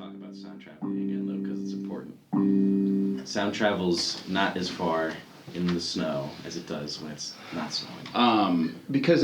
talk about sound traveling again, though, because it's important. Sound travels not as far in the snow as it does when it's not snowing. Because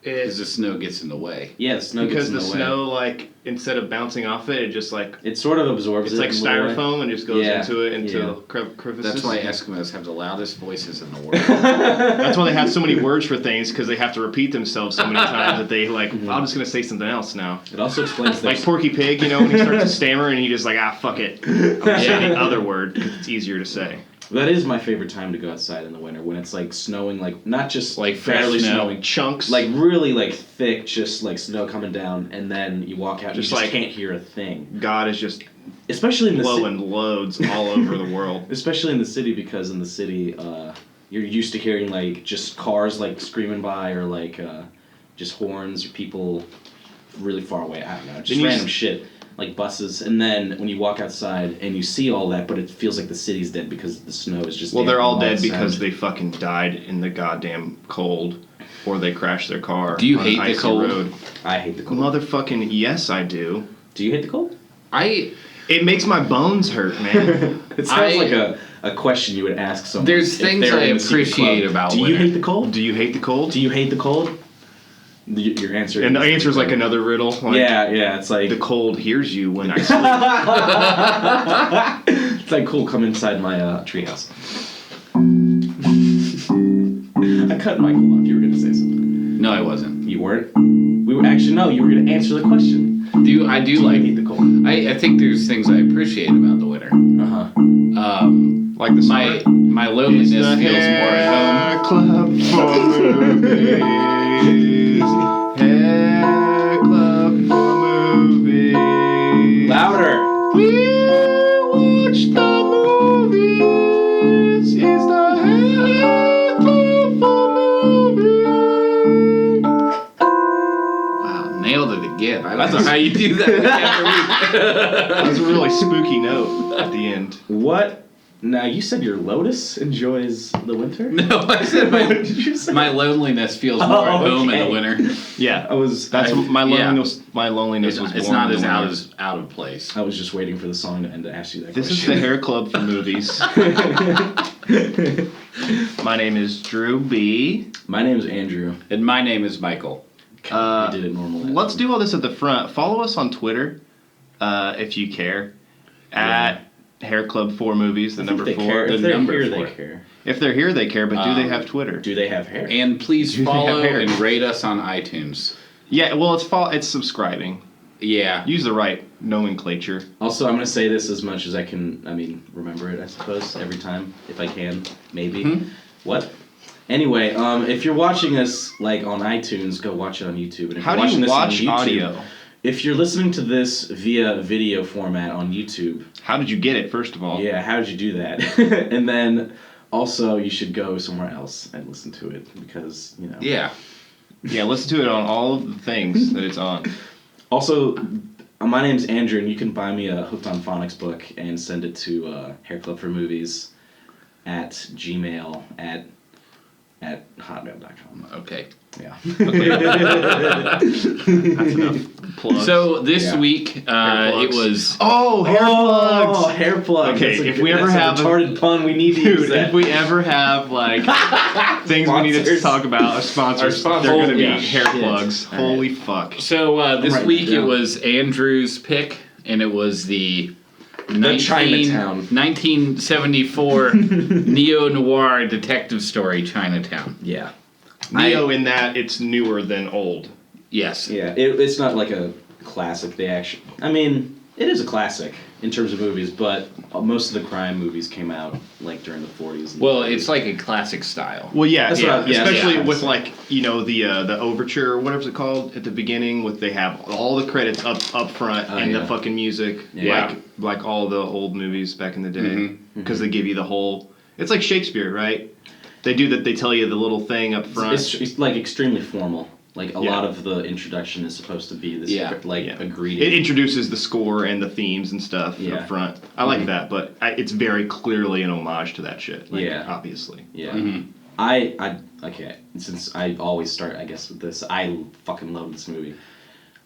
Because the snow gets in the way. Yeah, the snow gets in the way. Because the snow, like, instead of bouncing off it, it just, like... It sort of absorbs it. It's like styrofoam and just goes into crevices. That's why Eskimos have the loudest voices in the world. That's why they have so many words for things, because they have to repeat themselves so many times that they, like, I'm just going to say something else now. It also explains like Porky Pig, you know, when he starts to stammer and he just like, fuck it. I'm going to say the other word because it's easier to say. That is my favorite time to go outside in the winter, when it's like snowing, like not just like barely snow. snowing, chunks, like really like thick, just like snow coming down, and then you walk out, and you just like can't hear a thing. God is just, especially in the blowing loads all over the world. Especially in the city, because in the city, you're used to hearing like just cars like screaming by, or like just horns, or people really far away. I don't know, just random shit. Like buses, and then when you walk outside and you see all that, but it feels like the city's dead because the snow is just... Well, they're all dead because they fucking died in the goddamn cold, or they crashed their car. Do you hate the cold? Road. I hate the cold. Motherfucking yes, I do. Do you hate the cold? It makes my bones hurt, man. It sounds like a question you would ask someone. There's things I appreciate about winter. Do you hate the cold? Do you hate the cold? Do you hate the cold? Your answer. And the answer is like another riddle. Like, yeah, it's like... The cold hears you when I sleep. It's like, cool, come inside my treehouse. I cut Michael off. You were going to say something. No, I wasn't. You weren't? We were actually, no, you were going to answer the question. I do like... hate the cold? I think there's things I appreciate about the winter. Uh-huh. Like the summer? My loneliness feels more at home. Club for movies. Hair club for movies. Louder! We'll watch the movies. It's the hair club for movies. Wow, nailed it again. I don't know how you do that week after week. That was a really spooky note at the end. What? Now, you said your Lotus enjoys the winter? No, I said my loneliness feels more at home in the winter. Yeah, my loneliness was. It's not as out of place. I was just waiting for the song to end to ask you that This question. is the Hair Club for movies. My name is Drew B. My name is Andrew. And my name is Michael. We did it normally. Let's do all this at the front. Follow us on Twitter, if you care, at Hair Club 4 Movies, the number 4. If they're here, they care. If they're here, they care, but do they have Twitter? Do they have hair? And please follow and rate us on iTunes. Yeah, well, it's subscribing. Yeah. Use the right nomenclature. Also, I'm going to say this as much as I can, remember it, I suppose, every time, if I can, maybe. Mm-hmm. What? Anyway, if you're watching us, like, on iTunes, go watch it on YouTube. And if How you're do you watching watch this on YouTube, audio? If you're listening to this via video format on YouTube... How did you get it, first of all? Yeah, how did you do that? And then, also, you should go somewhere else and listen to it, because, you know... Yeah. Yeah, listen to it on all of the things that it's on. Also, my name's Andrew, and you can buy me a Hooked on Phonics book and send it to Hair Club for Movies at Gmail at hotmail.com. Okay. Yeah. That's enough plugs. So this week, it was... Oh, hair plugs! Oh, hair plugs. Okay, if we ever have a retarded pun, we need to use Dude, that. if we ever have, like, things we need to talk about, our sponsors, they're going to be hair plugs. All Holy fuck. So this week it down. was Andrew's pick, and it was the Chinatown. 1974 Neo-noir detective story, Chinatown. Yeah. Neo in that it's newer than old. Yes. Yeah, it's not like a classic. It is a classic in terms of movies, but most of the crime movies came out like during the 40s. And Well, 50s. it's like a classic style. Well, yeah, especially yeah. with like the overture or whatever's it called at the beginning. With they have all the credits up front and the fucking music, like all the old movies back in the day, because they give you the whole. It's like Shakespeare, right? They do that. They tell you the little thing up front. It's like extremely formal. Like a lot of the introduction is supposed to be this a greeting. It introduces the score and the themes and stuff up front. I like that, but it's very clearly an homage to that shit. Like, obviously. Yeah. Mm-hmm. Okay. Since I always start, I guess, with this, I fucking love this movie.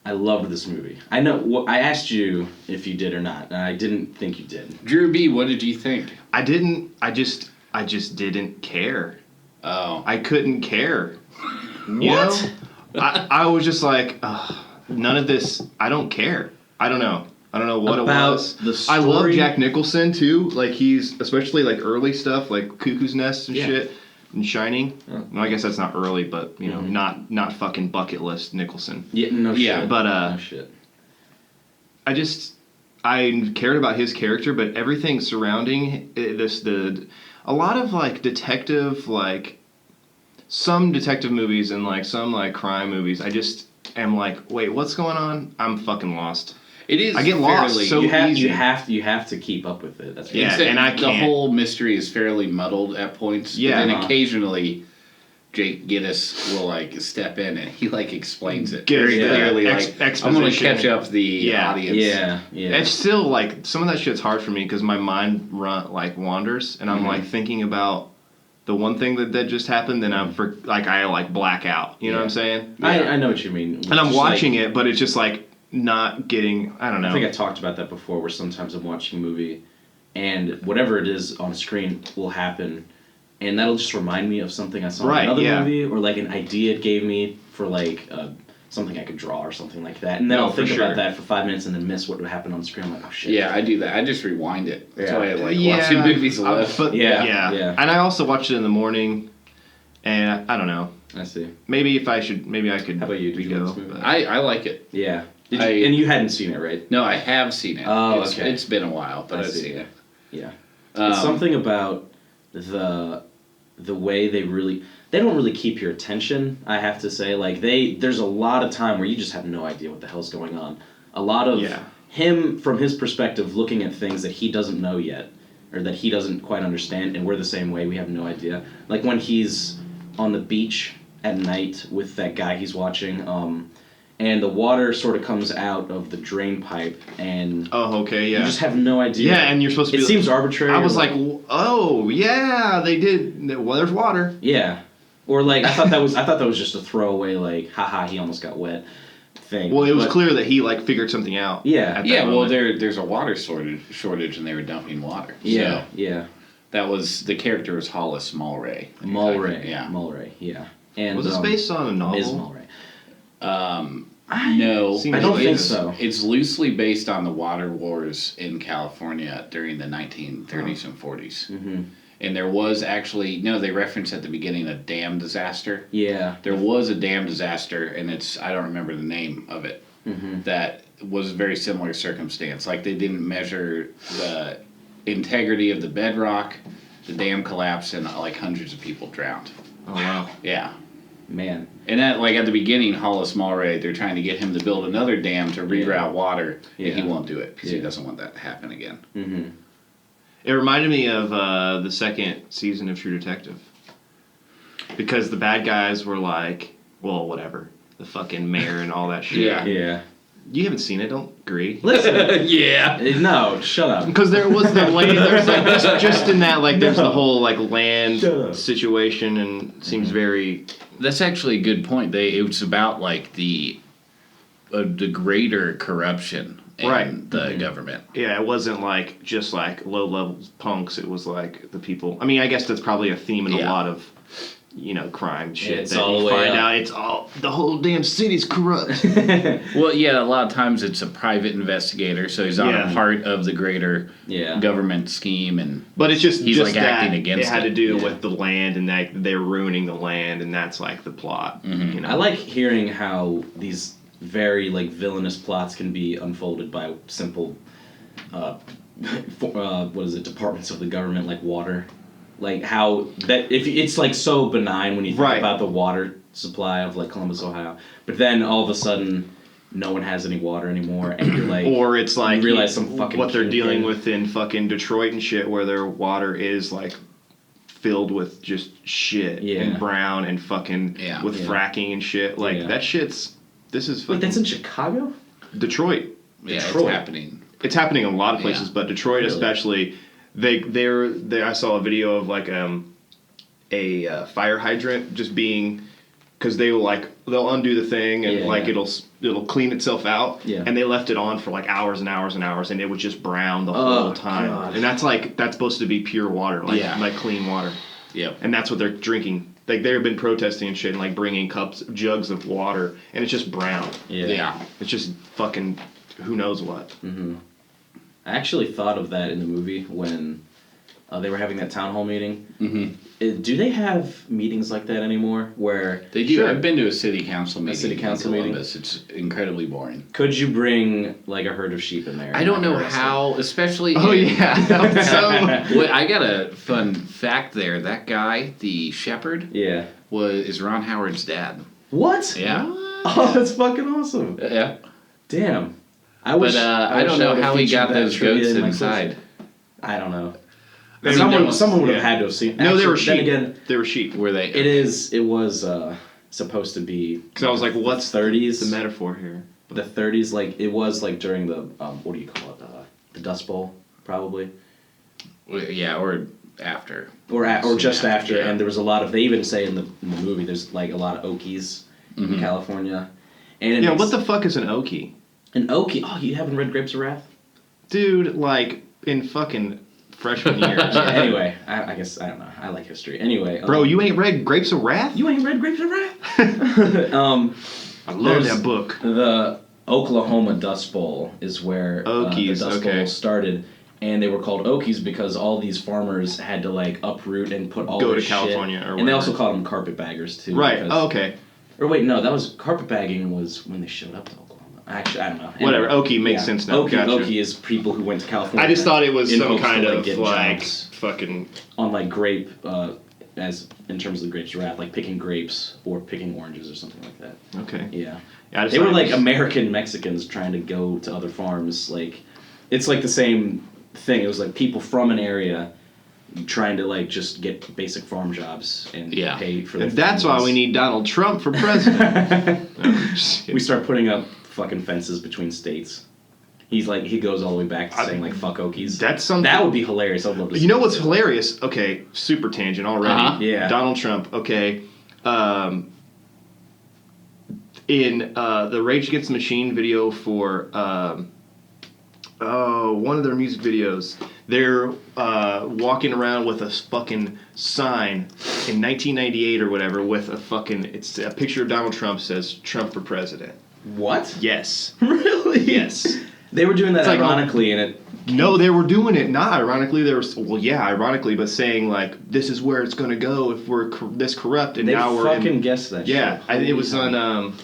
I loved this movie. I know. I asked you if you did or not, and I didn't think you did. Drew B, what did you think? I didn't. I just didn't care. Oh. I couldn't care. What? I was just like, none of this. I don't care. I don't know what About it was. the story? I love Jack Nicholson too. Like he's especially like early stuff like Cuckoo's Nest and shit. And Shining. Oh. Well, I guess that's not early, but you know, not fucking bucket list Nicholson. Yeah, no shit. But no shit. I cared about his character, but everything surrounding a lot of like detective like some detective movies and like some like crime movies. I just am like, wait, what's going on? I'm fucking lost. It is. I get lost so easy. You have to keep up with it. That's yeah, and I can't. The whole mystery is fairly muddled at points. Yeah, but then occasionally, Jake Gittes will like step in and he like explains it very clearly. Like I'm gonna catch up the audience. Yeah. It's still like some of that shit's hard for me because my mind wanders and I'm like thinking about the one thing that just happened. Then I black out. You know what I'm saying? Yeah. I know what you mean. And I'm watching it, but it's just like. Not getting, I don't know. I think I talked about that before, where sometimes I'm watching a movie, and whatever it is on screen will happen, and that'll just remind me of something I saw in another movie, or like an idea it gave me for like something I could draw or something like that, and then I'll think about that for 5 minutes and then miss what would happen on the screen. I'm like, oh shit. Yeah, I do that. I just rewind it. That's why I like watching movies a lot. Yeah. And I also watch it in the morning, and I don't know. I see. Maybe I could. How about you? Did you like this movie? I like it. Yeah. And you hadn't seen it, right? No, I have seen it. Oh, okay. It's been a while, but I've seen it. Yeah. It's something about the way they don't really keep your attention, I have to say. Like there's a lot of time where you just have no idea what the hell's going on. A lot of him from his perspective looking at things that he doesn't know yet or that he doesn't quite understand, and we're the same way, we have no idea. Like when he's on the beach at night with that guy he's watching, and the water sort of comes out of the drain pipe, and you just have no idea. Yeah, and you're supposed to. It seems arbitrary. I was like, oh yeah, they did. Well, there's water. Yeah, or like I thought that was just a throwaway, like, haha, he almost got wet thing. Well, it was clear that he like figured something out. Yeah, well, there's a water shortage, and they were dumping water. Yeah, so that was the character was Hollis Mulwray. Mulwray, yeah. And was this based on a novel? Ms. Mulwray. No, I don't think so. It's loosely based on the water wars in California during the 1930s and 40s. Mm-hmm. And there was actually, they reference at the beginning a dam disaster. Yeah. There was a dam disaster, and I don't remember the name of it, that was a very similar circumstance. Like they didn't measure the integrity of the bedrock, the dam collapsed, and like hundreds of people drowned. Oh, wow. Yeah. Man. And at at the beginning, Hollis Mulwray, they're trying to get him to build another dam to reroute water, and he won't do it because he doesn't want that to happen again. Mm-hmm. It reminded me of the second season of True Detective. Because the bad guys were like, well, whatever. The fucking mayor and all that shit. Yeah. You haven't seen it, don't agree. Listen. Yeah. No, shut up. Because there was the land, there's like, just in that, like, there's the whole, like, land situation, and it seems very... That's actually a good point. It's about, like, the greater corruption in the government. Yeah, it wasn't, like, just, like, low-level punks. It was, like, the people... I mean, I guess that's probably a theme in a lot of... crime shit it's that all you the way find up. out it's all the whole damn city's corrupt. Well, yeah, a lot of times it's a private investigator, so he's not a part of the greater government scheme, but it's just he's just like that acting against it had it. to do with the land and that they're ruining the land, and that's like the plot. Mm-hmm. I like hearing how these very like villainous plots can be unfolded by simple, departments of the government like water. Like how that if it's like so benign when you think about the water supply of like Columbus, Ohio, but then all of a sudden no one has any water anymore, and you're like, or it's like you realize some fucking what they're dealing with in fucking Detroit and shit, where their water is like filled with just shit and brown and fucking with fracking and shit. Like that shit's. This is fucking. Wait, that's in Chicago? Detroit. Yeah, Detroit. It's happening. It's happening in a lot of places, but Detroit especially. I saw a video of like a fire hydrant just being because they'll undo the thing and it'll clean itself out. Yeah. And they left it on for like hours and hours and hours, and it was just brown the whole time. God. And that's supposed to be pure water, like clean water. Yep. And that's what they're drinking. Like they've been protesting and shit, and like bringing jugs of water, and it's just brown. Yeah. It's just fucking who knows what. Mm-hmm. I actually thought of that in the movie when they were having that town hall meeting. Mm-hmm. Do they have meetings like that anymore? Where they do. Sure. I've been to a city council meeting. City council meeting. It's incredibly boring. Could you bring like a herd of sheep in there? I don't know how, especially. Oh yeah. Well, I got a fun fact there. That guy, the shepherd, is Ron Howard's dad. What? Yeah. Oh, that's fucking awesome. Yeah. Damn. I don't know how he got those goats inside. I don't know. Someone would have had to have seen. No, they were sheep. Then again, they were sheep. Were they? It was supposed to be. Because I was like, what's 30s? the metaphor here? The 30s, like it was like during the what do you call it? The Dust Bowl, probably. Yeah, or after. Or just after, yeah. and there was a lot of. They even say in the movie, there's like a lot of Okies in California. And what the fuck is an Okie? An Okie? Oh, you haven't read Grapes of Wrath? Dude, like in fucking freshman year. Anyway, I guess I don't know. I like history. Anyway, bro, you ain't read Grapes of Wrath? You ain't read Grapes of Wrath? I love that book. The Oklahoma Dust Bowl is where Okies, the Dust Bowl started, and they were called Okies because all these farmers had to like uproot and put all go their to shit. California or whatever. And they also called them carpetbaggers too. Right. Because, okay. Or wait, no, that was carpetbagging was when they showed up to Oklahoma. Actually, I don't know. Anyway, Whatever. Okie makes sense now. Gotcha. Okie is people who went to California. I just thought it was some hopes kind to, of get like jobs fucking on like grape, as in terms of the Grapes of Wrath, like picking grapes or picking oranges or something like that. Okay. Yeah. I just They were thought it like was- American Mexicans trying to go to other farms. Like, it's like the same thing. It was like people from an area trying to like just get basic farm jobs and pay for their And that's why families. we need Donald Trump for president. No, just kidding. We start putting up fucking fences between states. He's like, he goes all the way back to saying like fuck Okies. That's something. That would be hilarious. I'd love to see You know what's that. hilarious? Okay, super tangent already. Yeah. Donald Trump. Okay. In the Rage Against the Machine video for one of their music videos, they're walking around with a fucking sign in 1998 or whatever with it's a picture of Donald Trump, says Trump for president. What? Yes. Really? Yes. They were doing that It's like, ironically, and it. No, they were doing it not ironically. They were ironically, but saying like this is where it's gonna go if we're this corrupt, and They now we're fucking in. guessed that. Yeah, shit. it was on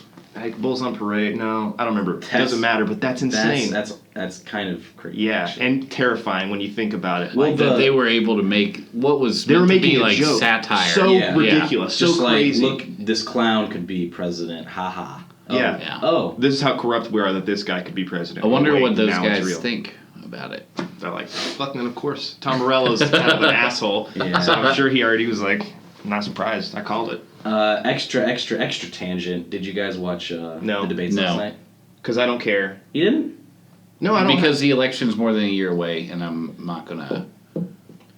Bulls on Parade. No, I don't remember. It doesn't matter, but that's insane. That's kind of crazy. Yeah, actually. and terrifying when you think about it. Well, Like that they were able to make what was they were meant to making be a like joke. satire. So Yeah. ridiculous, so just crazy. like, look, this clown could be president. Ha ha. Yeah. Yeah. Oh. This is how corrupt we are that this guy could be president. I wonder Wait, what those now it's guys real. think about it. They're like, fuck, and of course, Tom Morello's kind of an asshole. Yeah. So I'm sure he already was like, I'm not surprised. I called it. Extra tangent. Did you guys watch No. the debates No. last night? Because I don't care. You didn't? No, I don't. Because the election's more than a year away, and I'm not gonna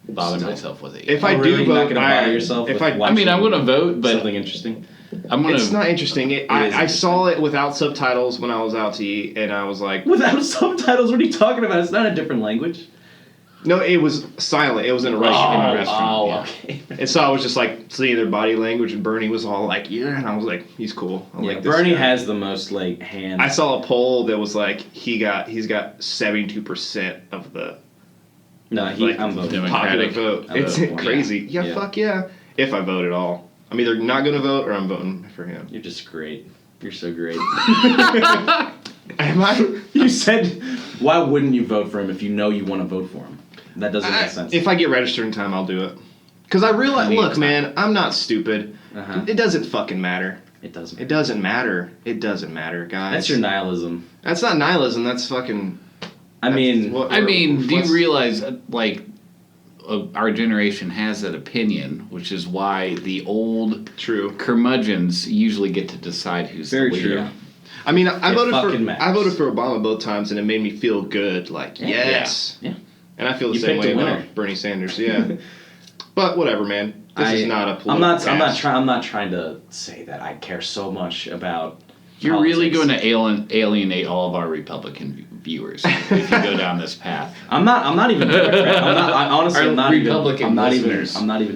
bother myself with it. If I Oh, do really? vote, You're not gonna bother yourself if with I watching I'm gonna vote, but something interesting. I'm gonna. It's not interesting. I interesting. saw it without subtitles when I was out to eat, and I was like, Without subtitles, what are you talking about? It's not a different language. no, it was silent. It was in a restaurant. Yeah. Okay. And so I was just like seeing their body language, and Bernie was all like, yeah, and I was like, he's cool. I like this Bernie guy. has the most like hand. I saw a poll that was like he's got 72% of the No, like, I'm voting. popular Democratic. vote. I It's vote for him. crazy. Yeah, Yeah. fuck yeah. If I vote at all, I'm either not gonna vote or I'm voting for him. You're just great. You're so great. Am I? You said, why wouldn't you vote for him if you know you want to vote for him? That doesn't make sense. If I get registered in time, I'll do it. Because I realize, Plenty of look, time. man, I'm not stupid. Uh-huh. It doesn't fucking matter. It doesn't. It doesn't matter. It doesn't matter, guys. That's your nihilism. That's not nihilism. That's fucking. I mean, Do what's- you realize, our generation has that opinion, which is why the old True. curmudgeons usually get to decide who's Very the leader. true. I mean, I voted fucking matters. for Obama both times, and it made me feel good. Like, yes. Yeah. And I feel the You same picked way a winner. about Bernie Sanders. Yeah. But whatever, man. This is not a political I'm not trying to say that I care so much about. You're politics. really going to alienate all of our Republican viewers if you go down this path. I'm not even Democrat. I'm not even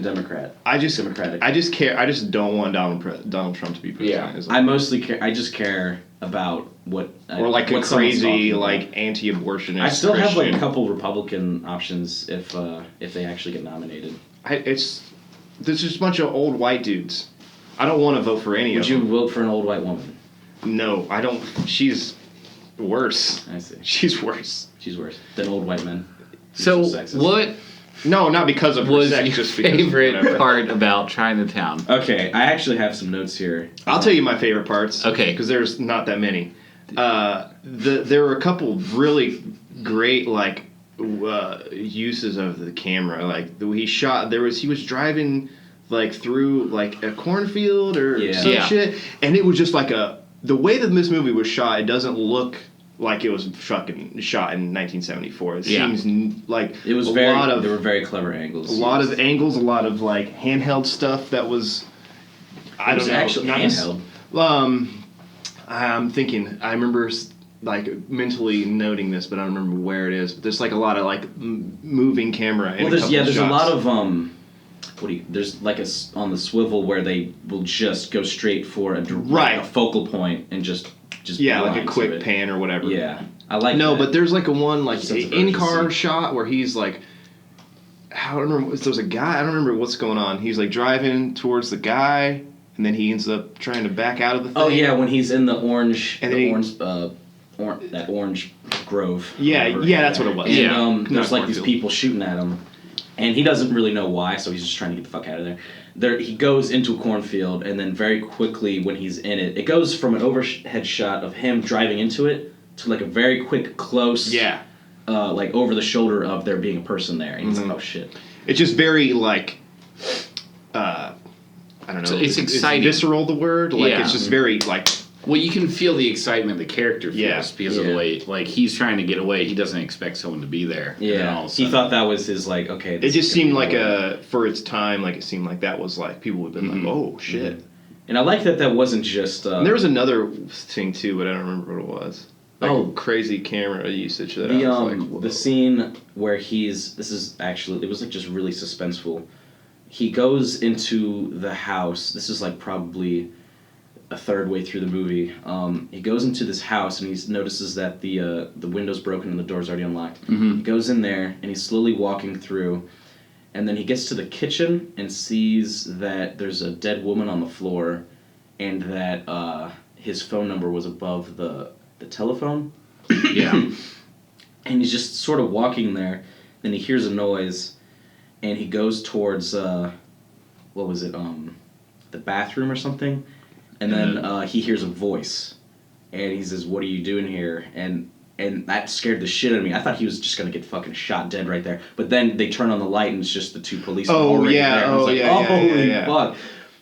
Democrat. Democratic. I just care. I just don't want Donald Trump to be president. I mostly care. I just care about what. Or like a crazy like anti-abortionist. I still have like Christian. a couple Republican options if they actually get nominated. There's just a bunch of old white dudes. I don't want to vote for any of them. Would you vote for an old white woman? No, I don't. She's worse. I see. She's worse. She's worse than old white men. So what No, not because of her was sex, your just because favorite part about Chinatown? Okay, I actually have some notes here. I'll tell you my favorite parts. Okay. Because there's not that many. There were a couple really great like uses of the camera. Like the way he shot, he was driving like through like a cornfield or some shit, and it was just like the way that this movie was shot. It doesn't look like it was fucking shot in 1974. It seems like it was there were very clever angles. A lot of angles, a lot of like handheld stuff that was. I don't know. Actually handheld. I'm thinking. I remember like mentally noting this, but I don't remember where it is. But there's like a lot of like moving camera. Well, there's a lot of there's like on the swivel where they will just go straight for a focal point and just like a quick pan or whatever. Yeah, I like. No, that. but there's like a one like in-car urgency. shot where he's like, I don't remember. There's a guy. I don't remember what's going on. He's like driving towards the guy, and then he ends up trying to back out of the thing. Oh yeah, when he's in the orange, and that orange grove. Yeah, that's what it was. And there's like these people shooting at him, and he doesn't really know why, so he's just trying to get the fuck out of there. He goes into a cornfield, and then very quickly when he's in it, it goes from an overhead shot of him driving into it to like a very quick close, like over the shoulder of there being a person there, and he's like, oh shit. It's just very like, I don't know. So it's exciting. Is visceral the word? Like it's just very like. Well, you can feel the excitement the character feels because of the way, like, he's trying to get away. He doesn't expect someone to be there. Yeah, he thought that was his, like, okay. It just seemed like for its time, like, it seemed like that was, like, people would have been like, oh, shit. Mm-hmm. And I like that wasn't just... there was another thing, too, but I don't remember what it was. Like, crazy camera usage that I was like, whoa. The scene where this is actually, it was, like, just really suspenseful. He goes into the house. This is, like, probably... a third way through the movie, he goes into this house and he notices that the window's broken and the door's already unlocked. Mm-hmm. He goes in there and he's slowly walking through, and then he gets to the kitchen and sees that there's a dead woman on the floor, and that his phone number was above the telephone. Yeah. And he's just sort of walking there, then he hears a noise, and he goes towards what was it, the bathroom or something. And then he hears a voice, and he says, "What are you doing here?" And that scared the shit out of me. I thought he was just gonna get fucking shot dead right there. But then they turn on the light, and it's just the two policemen already there. Holy fuck!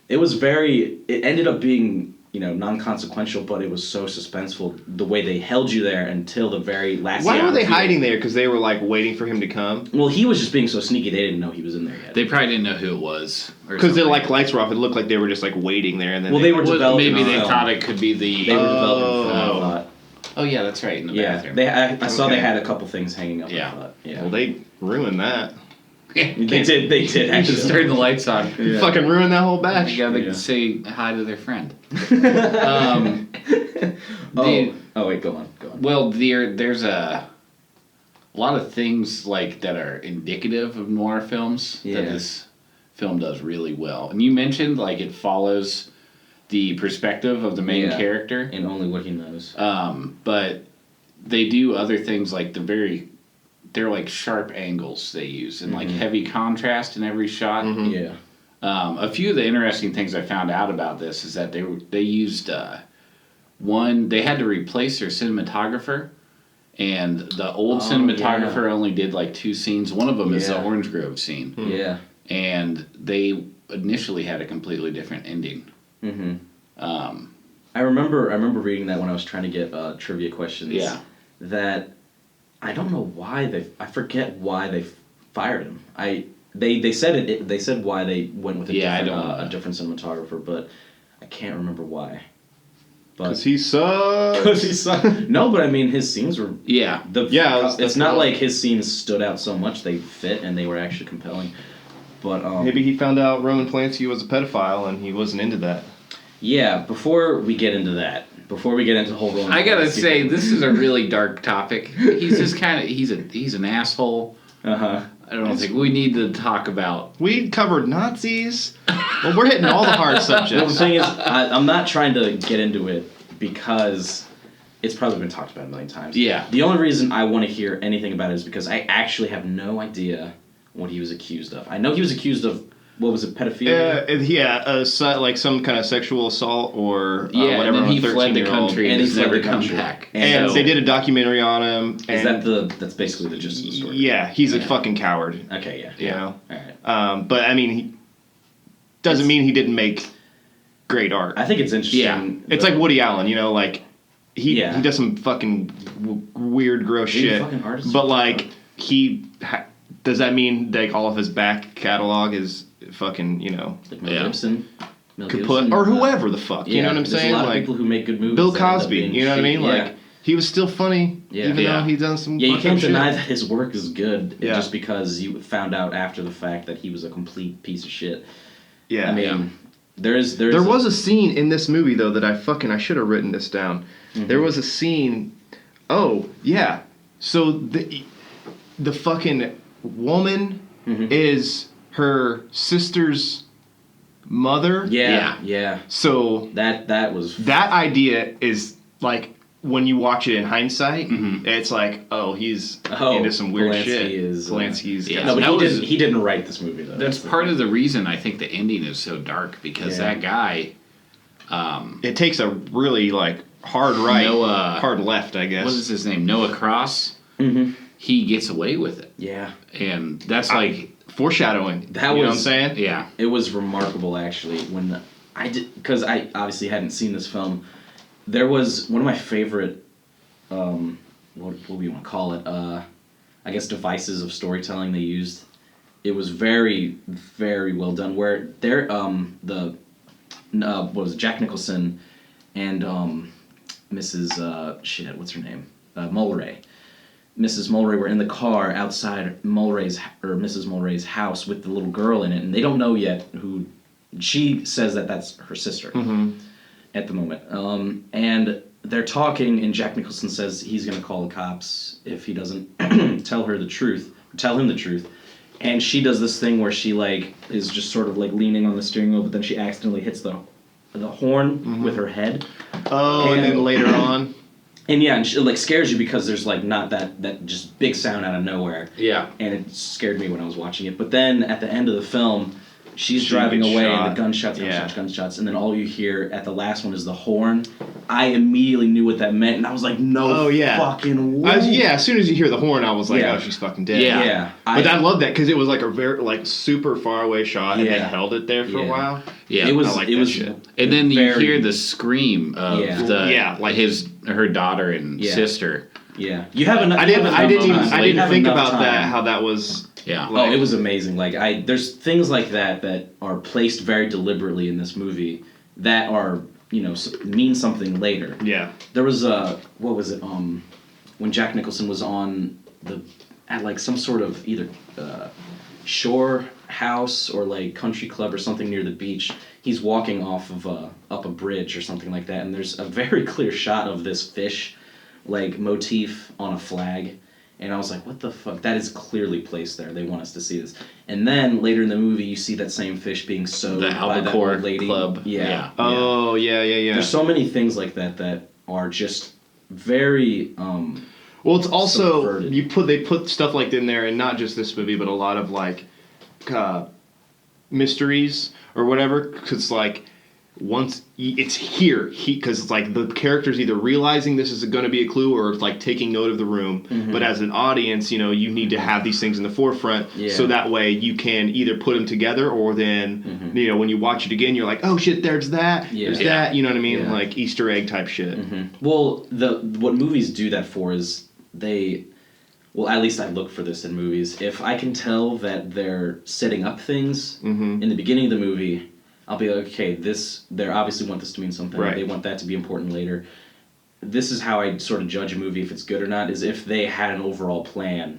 It was It ended up being non-consequential, but it was so suspenseful the way they held you there until the very last. Why were they hiding there? Because they were like waiting for him to come. Well, he was just being so sneaky; they didn't know he was in there yet. They probably didn't know who it was. Because their like lights were off. It looked like they were just like waiting there, and then they were developing. Maybe they thought it could be the. They were developing. Oh yeah, that's right. In the bathroom. I saw they had a couple things hanging up. Yeah. Well, they ruined that. They did actually. Just turn the lights on. Yeah. Fucking ruined that whole batch. Yeah, they could say hi to their friend. Wait, go on. Well, there's a lot of things like that are indicative of noir films that this film does really well. And you mentioned like it follows the perspective of the main character and only what he knows. But they do other things like they're like sharp angles they use and like heavy contrast in every shot. Mm-hmm. Yeah. A few of the interesting things I found out about this is that they used they had to replace their cinematographer, and the old cinematographer only did like 2 scenes. One of them is the Orange Grove scene. Yeah. And they initially had a completely different ending. Mm-hmm. I remember reading that when I was trying to get trivia questions. Yeah. That I don't know why I forget why they fired him. They said it. They said why they went with a different cinematographer, but I can't remember why. Because he sucks. Because he sucks. No, but I mean, his scenes were... Yeah. It's not like his scenes stood out so much. They fit, and they were actually compelling. But maybe he found out Roman Polanski was a pedophile, and he wasn't into that. Yeah, before we get into the whole Roman I gotta Polanski say, thing, this is a really dark topic. He's just kind of... He's an asshole. Uh-huh. I don't think we need to talk about... We covered Nazis. Well, we're hitting all the hard subjects. Well, the thing is, I'm not trying to get into it because it's probably been talked about a million times. Yeah. The only reason I want to hear anything about it is because I actually have no idea what he was accused of. I know he was accused of, what was it, pedophilia? Like some kind of sexual assault or whatever. And then he fled the 13-year-old. country and he's never come back. And they did a documentary on him. That's basically the gist of the story? Yeah, he's a fucking coward. Okay, yeah. You know? All right. But I mean, he doesn't mean he didn't make great art. I think it's interesting. Yeah. It's like Woody Allen, you know, like he does some fucking weird, gross shit. Fucking artist. But like does that mean like all of his back catalog is fucking, you know, like Mel Gibson? Or whoever the fuck, you know what I'm saying? There's a lot like of people who make good movies. Bill Cosby, you know what I mean? Yeah. Like he was still funny, even though he done some. Yeah, you can't deny shit. that his work is good just because you found out after the fact that he was a complete piece of shit. Yeah, I mean, there was a scene in this movie though that I should have written this down. Mm-hmm. There was a scene. Oh yeah, so the fucking woman is her sister's mother. Yeah. So that was that idea is like when you watch it in hindsight, it's like, oh, he's into some weird shit. Polanski's no, but he didn't write this movie though. That's part of the reason I think the ending is so dark because that guy. It takes a really like hard right, hard left, I guess. What is his name? Noah Cross. Mm-hmm. He gets away with it. Yeah, and that's like foreshadowing. That you was know what I'm saying. Yeah, it was remarkable actually when I did, because I obviously hadn't seen this film. There was one of my favorite, what do we want to call it? I guess devices of storytelling they used. It was very, very well done. Where there, what was it, Jack Nicholson and Mrs. What's her name? Mulray. Mrs. Mulray were in the car outside Mrs. Mulray's house with the little girl in it, and they don't know yet who. She says that that's her sister at the moment. And they're talking, and Jack Nicholson says he's going to call the cops if he doesn't tell him the truth. And she does this thing where she like is just sort of like leaning on the steering wheel, but then she accidentally hits the horn with her head. Oh, and then later on. And yeah, and it like scares you because there's like not that just big sound out of nowhere. Yeah. And it scared me when I was watching it. But then at the end of the film, she's driving away and the gunshots, and then all you hear at the last one is the horn. I immediately knew what that meant, and I was like, fucking way. As soon as you hear the horn, I was like, oh, she's fucking dead. Yeah. But I love that because it was like a very like super far away shot, and they held it there for a while. Yeah, it was. I like it was. Shit. And then you hear the scream of her daughter and sister. Yeah, you have enough. I didn't think about that. How that was. Yeah. Like, it was amazing. Like there's things like that are placed very deliberately in this movie that are mean something later. Yeah. There was what was it? When Jack Nicholson was at like some sort of either shore house or like country club or something near the beach. He's walking off of up a bridge or something like that, and there's a very clear shot of this fish like motif on a flag. And I was like, what the fuck? That is clearly placed there. They want us to see this. And then later in the movie, you see that same fish being sewed by that old lady. Club. Yeah. Oh, yeah. There's so many things like that are just very well, it's also subverted. They put stuff like that in there, and not just this movie, but a lot of like mysteries or whatever. Because like once it's here, because it's like the character's either realizing this is going to be a clue or it's like taking note of the room. But as an audience, you need to have these things in the forefront so that way you can either put them together or then when you watch it again, you're like, oh shit, there's that, there's that. You know what I mean? Yeah. Like Easter egg type shit. Well, what movies do that for is they well, at least I look for this in movies. If I can tell that they're setting up things in the beginning of the movie, I'll be like, okay, they obviously want this to mean something. Right. They want that to be important later. This is how I sort of judge a movie if it's good or not, is if they had an overall plan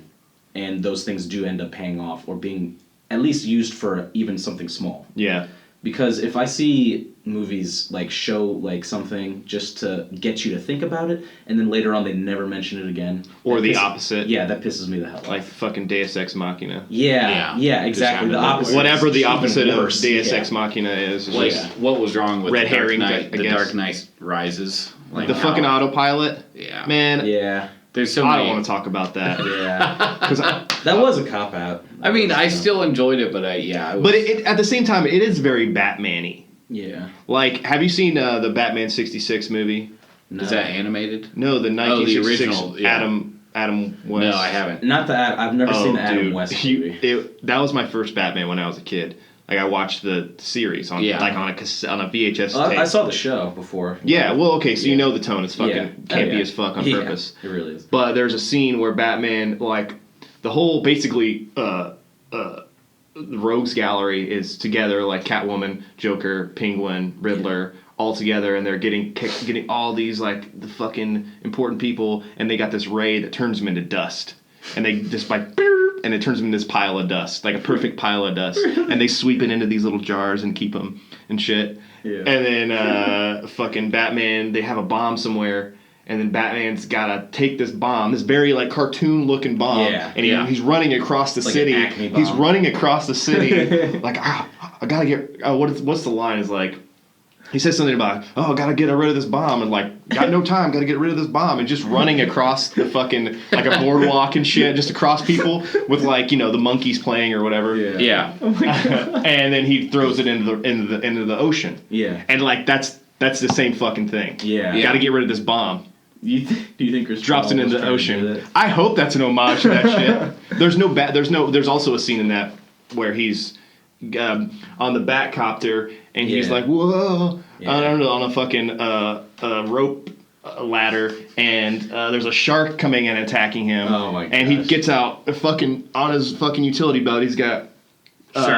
and those things do end up paying off or being at least used for even something small. Yeah. Because if I see movies like show like something just to get you to think about it, and then later on they never mention it again, or the opposite. Yeah, that pisses me the hell off. Like fucking Deus Ex Machina. Yeah, exactly. The opposite. Whatever the opposite of worse. Deus Ex Machina is. Like what was wrong with Red the Dark herring, Knight? I The guess. Dark Knight Rises. Like the fucking autopilot. Yeah. Man. Yeah. There's so I many. don't want to talk about that. Yeah. Because that was a cop out. I mean, I still enjoyed it, but But it, at the same time, it is very Batman-y. Yeah. Like, have you seen the Batman 66 movie? No. Is that animated? No, the 1966 the original, yeah. Adam West. No, I haven't. Not the I've never seen the Adam dude. West movie. That was my first Batman when I was a kid. Like, I watched the series on like on a VHS tape. I saw the show before. Yeah, well, okay, so you know the tone. It's fucking campy as fuck on purpose. It really is. But there's a scene where Batman, like, the whole basically the Rogues Gallery is together, like Catwoman, Joker, Penguin, Riddler, all together, and they're getting all these like the fucking important people, and they got this ray that turns them into dust, and they just like. And it turns them into this pile of dust, like a perfect pile of dust. And they sweep it into these little jars and keep them and shit. Yeah. And then fucking Batman, they have a bomb somewhere. And then Batman's got to take this bomb, this very like cartoon-looking bomb. Yeah. And he's running across the like city. An Acme bomb. He's running across the city. Like, I got to get... what's the line? Is like... He says something about, I gotta get rid of this bomb, and like, got no time, gotta get rid of this bomb, and just running across the fucking, like a boardwalk and shit, just across people with like, the monkeys playing or whatever. Yeah. Oh my God. And then he throws it into the ocean. Yeah. And like, that's the same fucking thing. Yeah. Gotta get rid of this bomb. Do you think Chris Drops it Nolan into was the trying to do ocean. that? I hope that's an homage to that shit. There's also a scene in that where he's on the Batcopter and he's like, whoa, I don't know, on a fucking rope ladder, and there's a shark coming and attacking him. Oh my And he gosh. gets out on his fucking utility belt. He's got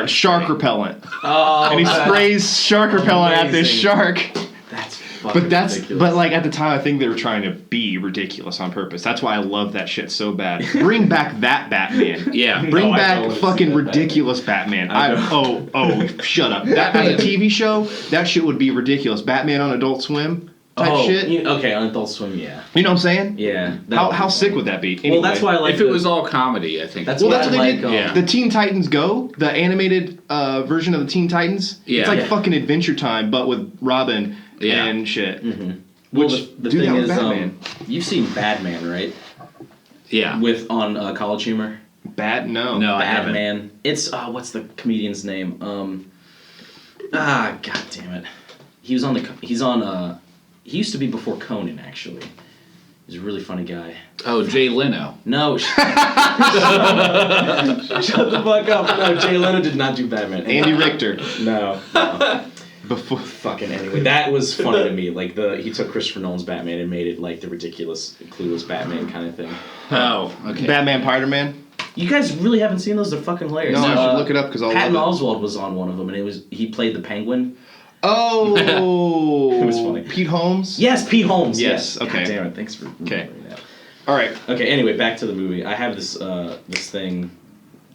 shark repellent, and he sprays shark repellent at this Amazing. shark. That's fucking ridiculous. But like at the time, I think they were trying to be ridiculous on purpose. That's why I love that shit so bad. Bring back that Batman. Yeah. Bring I back totally see fucking that ridiculous Batman. Shut up. That Batman- as a TV show, that shit would be ridiculous. Batman on Adult Swim type shit. Okay, on Adult Swim, yeah. You know what I'm saying? Yeah. How sick would that be? Well, that's why I like If it was all comedy, I think. That's Well, why that's I what they like, did. yeah. The Teen Titans Go, the animated version of the Teen Titans. Yeah. It's like Yeah. fucking Adventure Time, but with Robin and shit. Mm-hmm. Which, Well, the do thing that with is, Batman. you've seen Badman, right? Yeah. On College Humor. No. No, I haven't. Badman. It's what's the comedian's name? God damn it. He used to be before Conan, actually. He's a really funny guy. Oh, Jay Leno. No. Shut the fuck up. No, Jay Leno did not do Batman. Andy Richter. No. Before Fucking anyway. That was funny to me. Like, he took Christopher Nolan's Batman and made it like the ridiculous, clueless Batman kind of thing. Oh, okay. Batman, Spider-Man. You guys really haven't seen those? They're fucking hilarious. No, I should look it up because I'll Patton love it. Oswalt was on one of them, and he played the Penguin. Oh, It was funny. Pete Holmes. Yes, Pete Holmes. Yes, okay. God damn it! Thanks for remembering that. All right. Okay. Anyway, back to the movie. I have this thing.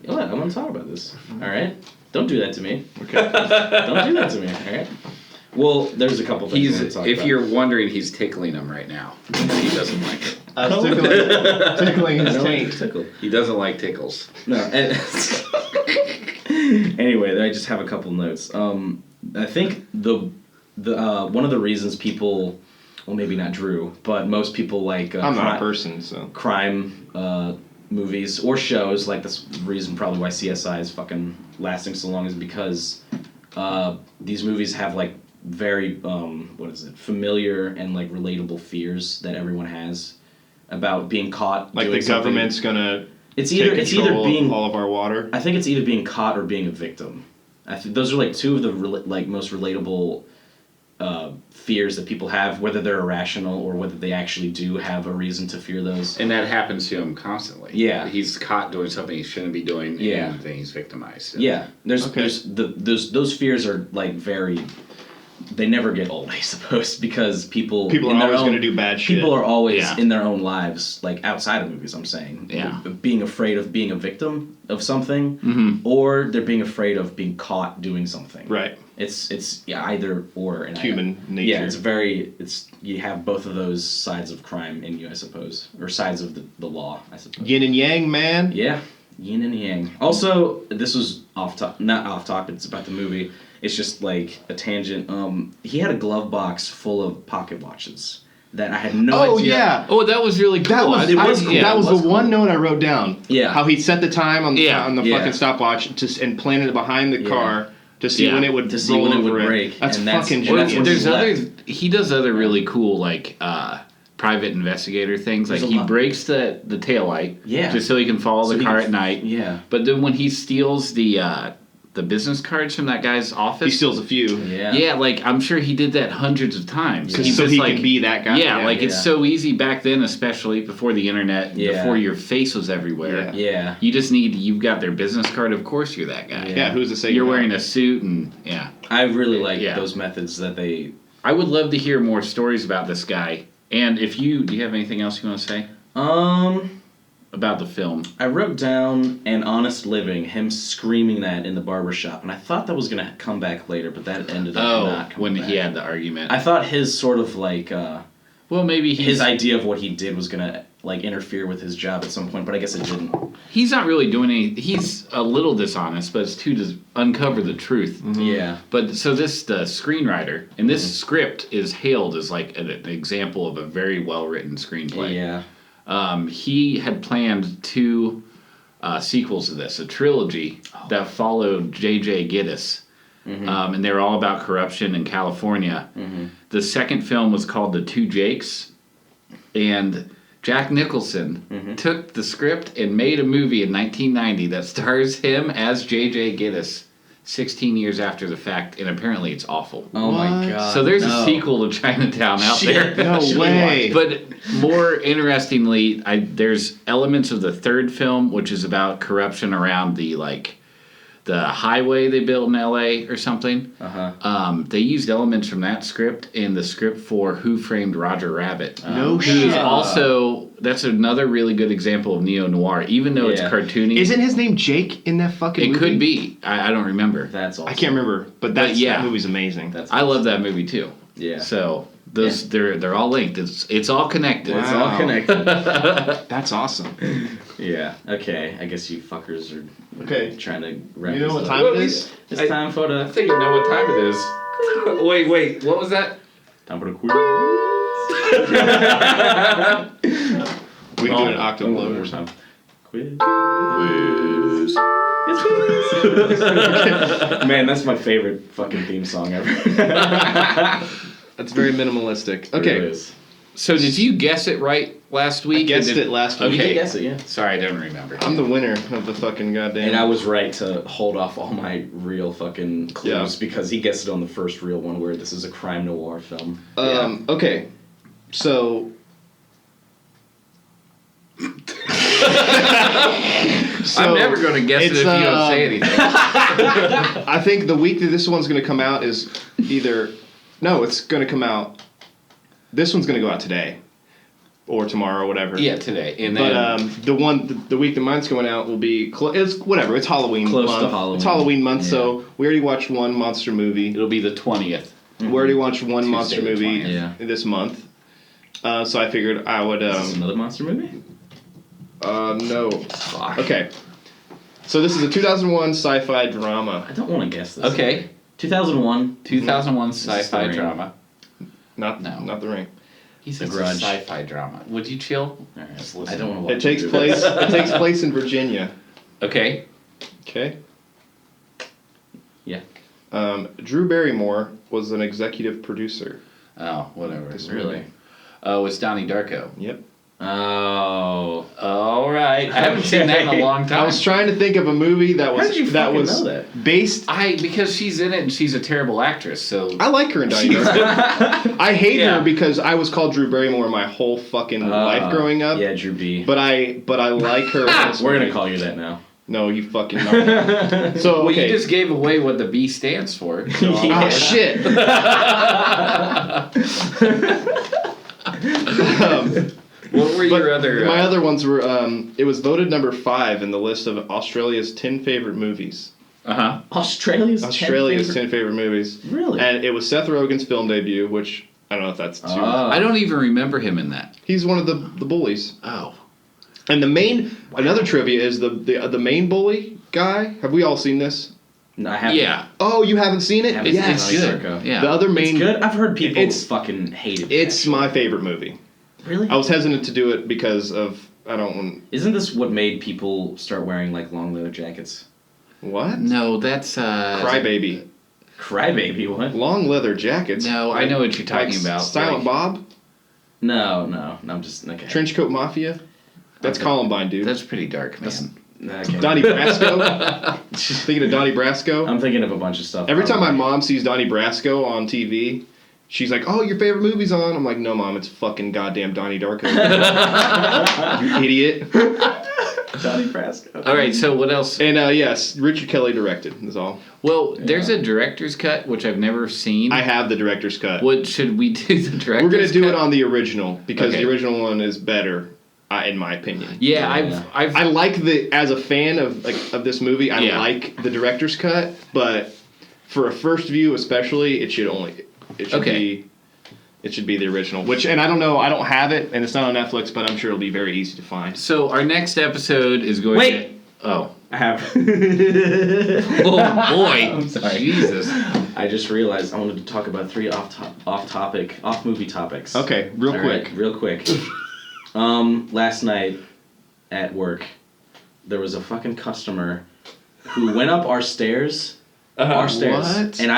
What? I want to talk about this. All right. Don't do that to me. Okay. Don't do that to me. All right. Well, there's a couple things I want to talk If about. you're wondering, he's tickling him right now. He doesn't like it. Tickling his I don't taint. tickle. He doesn't like tickles. No. Anyway, I just have a couple notes. I think the one of the reasons people, well, maybe not Drew, but most people like I'm not a person, so. crime movies or shows. Like, the reason probably why CSI is fucking lasting so long is because these movies have like very familiar and like relatable fears that everyone has about being caught. Like doing the something. government's gonna It's either being all of our water. I think it's either being caught or being a victim. I think those are like two of the most relatable fears that people have, whether they're irrational or whether they actually do have a reason to fear those. And that happens to him constantly. Yeah. He's caught doing something he shouldn't be doing, Yeah. and then he's victimized. So. Yeah, those fears are like very. They never get old, I suppose, because people are always going to do bad shit. People are always Yeah. in their own lives, like outside of movies. I'm saying, Yeah. being afraid of being a victim of something, or they're being afraid of being caught doing something. Right. It's either or. And Human nature. Yeah, you have both of those sides of crime in you, I suppose, or sides of the law, I suppose. Yin and yang, man. Yeah, yin and yang. Also, this was not off topic. It's about the movie. It's just like a tangent. He had a glove box full of pocket watches that I had no idea. Oh yeah. Oh, that was really cool. That was the one note I wrote down. Yeah. How he set the time on the Yeah. fucking stopwatch and planted it behind the car to see when it would break. That's and fucking and that's genius. He does other really cool like private investigator things. Like he breaks the taillight just so he can follow the car at night. Yeah. But then when he steals the business cards from that guy's office, he steals a few. Yeah. Yeah, like I'm sure he did that hundreds of times. So he can be that guy. Yeah, it's so easy back then, especially before the internet, before your face was everywhere. Yeah. You've got their business card, of course you're that guy. Yeah, who's to say you're wearing a suit and I really like those methods that they. I would love to hear more stories about this guy. And do you have anything else you want to say? About the film. I wrote down An Honest Living, him screaming that in the barbershop, and I thought that was going to come back later, but that ended up not coming back. When he had the argument. I thought his sort of like, well, maybe his idea of what he did was going to like interfere with his job at some point, but I guess it didn't. He's not really doing any. He's a little dishonest, but it's to uncover the truth. Mm-hmm. Yeah. But so the screenwriter, and this script is hailed as like an example of a very well written screenplay. Yeah. He had planned 2 sequels to this, a trilogy that followed J.J. Gittes. Mm-hmm. And they were all about corruption in California. Mm-hmm. The second film was called The Two Jakes, and Jack Nicholson took the script and made a movie in 1990 that stars him as J.J. Gittes 16 years after the fact, and apparently it's awful. Oh my god. So there's a sequel to Chinatown out there. No way. But more interestingly, there's elements of the third film, which is about corruption around the highway they built in L.A. or something. They used elements from that script in the script for Who Framed Roger Rabbit. No shit. That's another really good example of neo-noir, even though it's cartoony. Isn't his name Jake in that fucking movie? It could be. I don't remember. That's awesome. I can't remember, but that movie's amazing. I love that movie too. Yeah. So they're all linked. It's all connected. Wow. It's all connected. That's awesome. Yeah. Okay. I guess you fuckers are trying to wrap You know what this time up. it is? It's time for the. I think I know what time it is. Wait. What was that? Time for the quiz. We can do an octave One low. more time. Quiz. Man, that's my favorite fucking theme song ever. That's very minimalistic. It Okay. is. So did you guess it right last week? I guessed it last week. You Okay. can guess it, yeah. Sorry, I don't remember. I'm the winner of the fucking goddamn. And I was right to hold off all my real fucking clues because he guessed it on the first real one where this is a crime noir film. Okay. So. I'm never going to guess it if you don't say anything. I think the week that this one's going to come out is either... No, it's going to come out... This one's going to go out today. Or tomorrow, or whatever. Yeah, today. And then, but the week that mine's going out will be... it's whatever. It's Halloween Close month. to Halloween. It's Halloween month, so we already watched one monster movie. it'll be the 20th. We already watched one Tuesday monster the movie 20th. this month. So I figured I would... Is this another monster movie? No. Fuck. Okay. So this is a 2001 sci-fi drama. I don't want to guess this. Okay. 2001. 2001 This is sci-fi The Ring. drama. Not No. The Ring. He says The it's a Grudge. sci-fi drama. Would you chill? All right, Just listen. I don't want to watch It takes place. It takes place in Virginia. Okay. Okay. Yeah. Drew Barrymore was an executive producer. Oh, whatever. This Really? movie. Oh, it's Donnie Darko. Yep. Oh. All right. I haven't seen that in a long time. I was trying to think of a movie that was How did you know that? based. Because she's in it and she's a terrible actress. So I like her in Donnie Darko. I hate her because I was called Drew Barrymore my whole fucking life growing up. Yeah, Drew B. But I like her. We're gonna call you that now. No, you fucking not. So well, you just gave away what the B stands for. So Oh shit. What were your other? My other ones were. It was voted number 5 in the list of Australia's 10 favorite movies. Australia's 10 favorite movies. Really? And it was Seth Rogen's film debut, which I don't know if that's too. I don't even remember him in that. He's one of the bullies. Oh. And another trivia is the main bully guy. Have we all seen this? No, I haven't. Yeah. Oh, you haven't seen it? It's good. Yeah. The other main. It's good. I've heard people fucking hate it. It's my favorite movie. Really? I was hesitant to do it because of I don't want. Isn't this what made people start wearing like long leather jackets? What? No, that's Crybaby. Crybaby, what? Long leather jackets. No, I know what you're talking about. Silent Bob. No, I'm just okay. Trenchcoat Mafia. That's Columbine, dude. That's pretty dark, man. Okay. Donnie Brasco. Thinking of Donnie Brasco. I'm thinking of a bunch of stuff. Every time my mom sees Donnie Brasco on TV, she's like, "Oh, your favorite movie's on." I'm like, "No, Mom, it's fucking goddamn Donnie Darko." You idiot. Donnie Brasco. All right, so what else? And yes, Richard Kelly directed. That's all. Well, there's a director's cut which I've never seen. I have the director's cut. What should we do? The director's cut? We're gonna do it on the original because Okay. the original one is better, in my opinion. Yeah, I like as a fan of this movie. I Yeah. like the director's cut, but for a first view, especially, it should be the original. And I don't know, I don't have it, and it's not on Netflix, but I'm sure it'll be very easy to find. So our next episode is going Wait! Oh. I have. Oh, boy. I'm sorry. Jesus. I just realized I wanted to talk about 3 off movie topics. Okay, real quick. Last night at work, there was a fucking customer who went up our stairs. Our stairs. What? And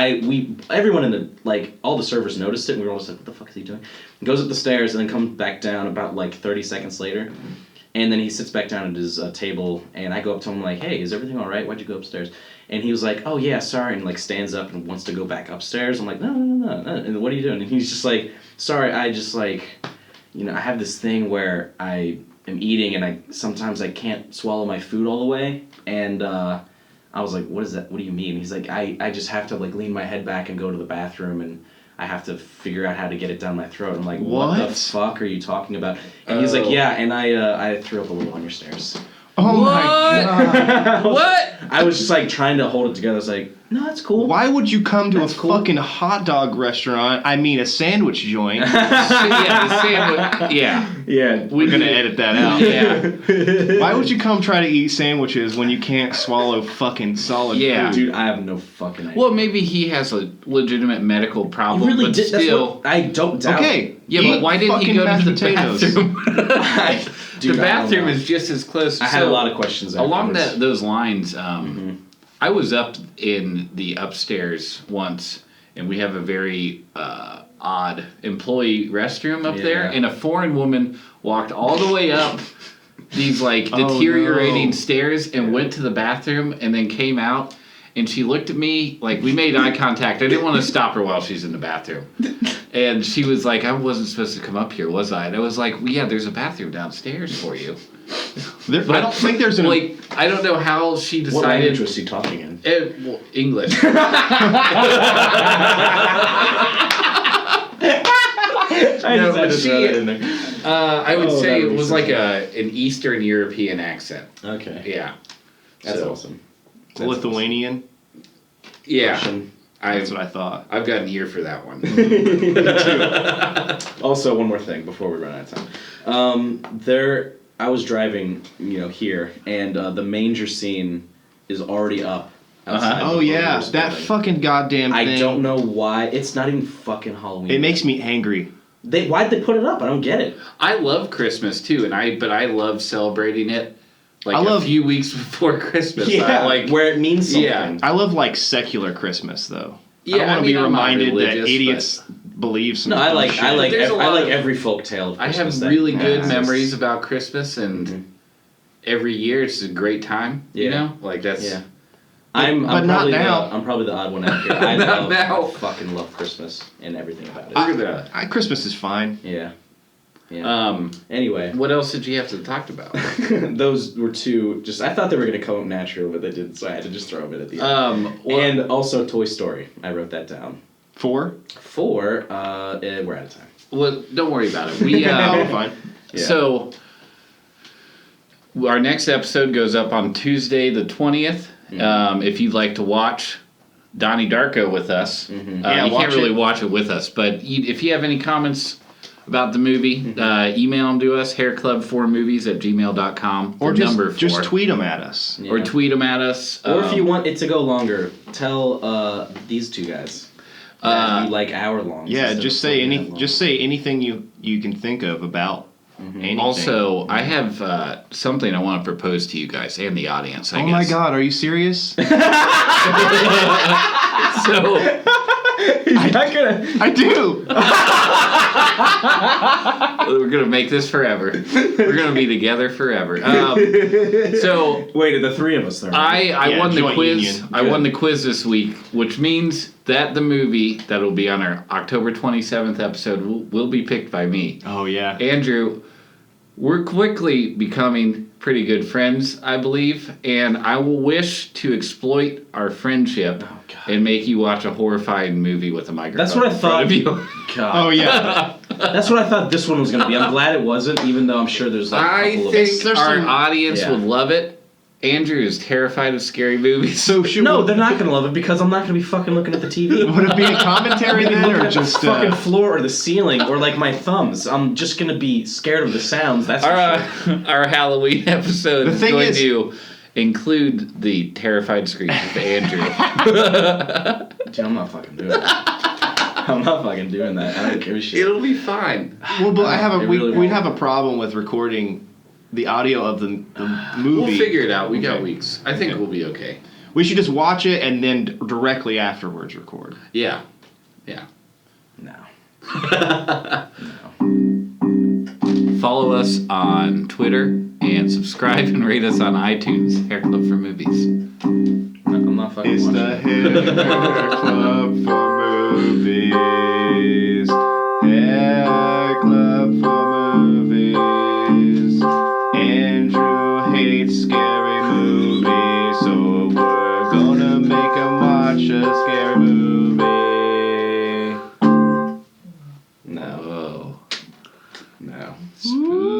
everyone all the servers noticed it, and we were all just like, what the fuck is he doing? He goes up the stairs and then comes back down about 30 seconds later. And then he sits back down at his table, and I go up to him like, hey, is everything all right? Why'd you go upstairs? And he was like, oh, yeah, sorry, and stands up and wants to go back upstairs. I'm like, no. And what are you doing? And he's just like, sorry, I just I have this thing where I am eating, and sometimes I can't swallow my food all the way. And I was like, what is that? What do you mean? He's like, I just have to lean my head back and go to the bathroom, and I have to figure out how to get it down my throat. I'm like, what the fuck are you talking about? And he's like, yeah, and I threw up a little on your stairs. Oh my god. What? I was just trying to hold it together. I was like, no, that's cool. Why would you come to fucking hot dog restaurant? I mean, a sandwich joint. Yeah, the sandwich. Yeah. Yeah. We're going to edit that out. Yeah. Why would you come try to eat sandwiches when you can't swallow fucking solid food? Dude, I have no fucking idea. Well, maybe he has a legitimate medical problem, he really but did. still. I don't doubt. Okay. Yeah, but why didn't he go to the bathroom? Dude, the bathroom is just as close. I had a lot of questions along those lines. I was up in the upstairs once, and we have a very odd employee restroom up there, and a foreign woman walked all the way up these deteriorating stairs and went to the bathroom and then came out. And she looked at me, we made eye contact. I didn't want to stop her while she's in the bathroom. And she was like, I wasn't supposed to come up here, was I? And I was like, well, yeah, there's a bathroom downstairs for you. But I don't think there's I don't know how she decided. What language was she talking in? English. I would say it was an Eastern European accent. Okay. Yeah. That's awesome. Lithuanian? Yeah. That's what I thought. I've got an ear for that one. Also, one more thing before we run out of time. I was driving, here, and the manger scene is already up outside. Oh, yeah. That fucking goddamn thing. I don't know why. It's not even fucking Halloween. It makes me angry. Why'd they put it up? I don't get it. I love Christmas, too, but I love celebrating it. A few weeks before Christmas. Yeah, where it means something. Yeah. I love, secular Christmas, though. Yeah, I want to be reminded that idiots believe some. No, I like of- every folk tale of I Christmas. have really good exists. memories about Christmas, and every year it's a great time. You know, like that's. Yeah. But I'm not probably now. I'm probably the odd one out here. I Not now. I fucking love Christmas and everything about it. Look at that. Christmas is fine. Yeah. Anyway, what else did you have to talk about? those were two. Just I thought they were gonna come up natural, but they didn't, so I had to just throw them in at the end. And also Toy Story. I wrote that down. 4? 4. We're out of time. Well, don't worry about it. We fine. Yeah. So our next episode goes up on Tuesday the 20th. If you'd like to watch Donnie Darko with us, you can't really watch it with us, but if you have any comments about the movie, email them to us, hairclub4movies@gmail.com. Or just tweet them at us. Or tweet them at us. Or if you want it to go longer, tell these two guys that you like hour long. Yeah, just say anything you can think of about anything. Also, I have something I want to propose to you guys and the audience. I guess. My God, are you serious? So I do. We're gonna make this forever. We're gonna be together forever. So wait, the three of us there. I won the quiz. Union. I won the quiz this week, which means that the movie that will be on our October 27th episode will be picked by me. Oh yeah, Andrew. We're quickly becoming pretty good friends, I believe, and I will wish to exploit our friendship and make you watch a horrifying movie with a microphone. That's what I thought. Of you. God. Oh yeah, that's what I thought this one was going to be. I'm glad it wasn't, even though I'm sure there's like a couple I think of our audience would love it. Andrew is terrified of scary movies. So they're not going to love it because I'm not going to be fucking looking at the TV. Would it be a commentary then, looking or at just the fucking floor or the ceiling or like my thumbs? I'm just going to be scared of the sounds. That's our Halloween episode is going is- to include the terrified screams of Andrew. Dude, I'm not fucking doing that. I'm not fucking doing that. I don't give a shit. It'll be fine. Well, but really we'd have a problem with recording the audio of the movie. We'll figure it out. We got weeks. I think we'll be okay. We should just watch it and then directly afterwards record. Yeah. No. Follow us on Twitter and subscribe and rate us on iTunes. Hair Club for Movies. I'm not fucking It's watching the it. Hair Club for Movies. Hair Club for Movies. Andrew hates scary movies, so we're gonna make him watch a scary movie. No. Oh. No. Spooky.